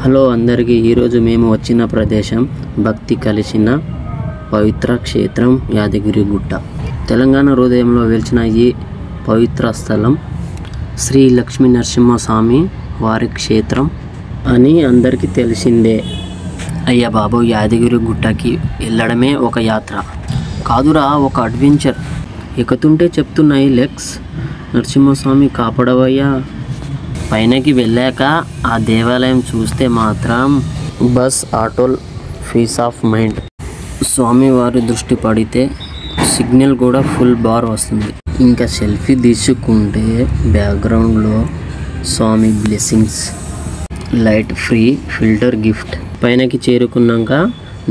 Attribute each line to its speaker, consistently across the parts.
Speaker 1: Hello అందరికీ, ఈరోజు మేము వచ్చిన ప్రదేశం భక్తి కలిసిన పవిత్ర క్షేత్రం యాదగిరిగుట్ట. తెలంగాణ హృదయంలో వెలిచిన ఈ పవిత్ర స్థలం శ్రీ లక్ష్మీ నరసింహస్వామి వారి క్షేత్రం అని అందరికీ తెలిసిందే. అయ్యా బాబు, యాదగిరిగుట్టకి వెళ్ళడమే ఒక యాత్ర కాదురా, ఒక అడ్వెంచర్. ఎక్కుతుంటే చెప్తున్నాయి లెగ్స్. నరసింహస్వామి కాపాడవయ్యా. పైనకి వెళ్ళాక ఆ దేవాలయం చూస్తే మాత్రం బస్ ఆటోల్ పీస్ ఆఫ్ మైండ్. స్వామివారి దృష్టి పడితే సిగ్నల్ కూడా ఫుల్ బార్ వస్తుంది. ఇంకా సెల్ఫీ తీసుకుంటే బ్యాక్గ్రౌండ్లో స్వామి blessings, light free filter gift. పైనకి చేరుకున్నాక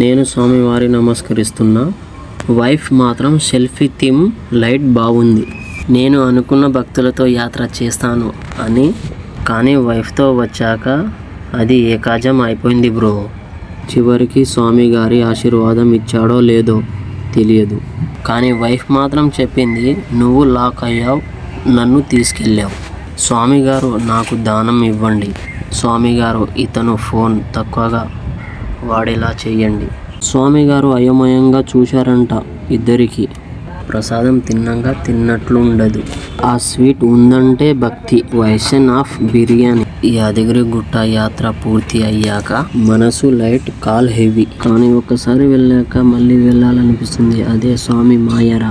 Speaker 1: నేను స్వామివారి నమస్కరిస్తున్నా. వైఫ్ మాత్రం సెల్ఫీ థీమ్ లైట్ బాగుంది. నేను అనుకున్న భక్తులతో యాత్ర చేస్తాను అని, కానీ వైఫ్తో వచ్చాక అది ఏకాజం అయిపోయింది బ్రో. చివరికి స్వామి గారి ఆశీర్వాదం ఇచ్చాడో లేదో తెలియదు, కానీ వైఫ్ మాత్రం చెప్పింది, నువ్వు లాక్ అయ్యావు, నన్ను తీసుకెళ్ళావు. స్వామి గారు నాకు దానం ఇవ్వండి. స్వామి గారు ఇతను ఫోన్ తక్కువగా వాడేలా చేయండి. స్వామి గారు అయోమయంగా చూశారంట ఇద్దరికి. ప్రసాదం తిన్నాక తిన్నట్లు ఉండదు. ఆ స్వీట్ ఉందంటే భక్తి. వైషన్ ఆఫ్ బిర్యానీ. యాదగిరిగుట్ట యాత్ర పూర్తి అయ్యాక మనసు లైట్, కాల్ హెవీ. కానీ ఒక్కసారి వెళ్ళాక మళ్ళీ వెళ్ళాలనిపిస్తుంది. అదే స్వామి మాయరా.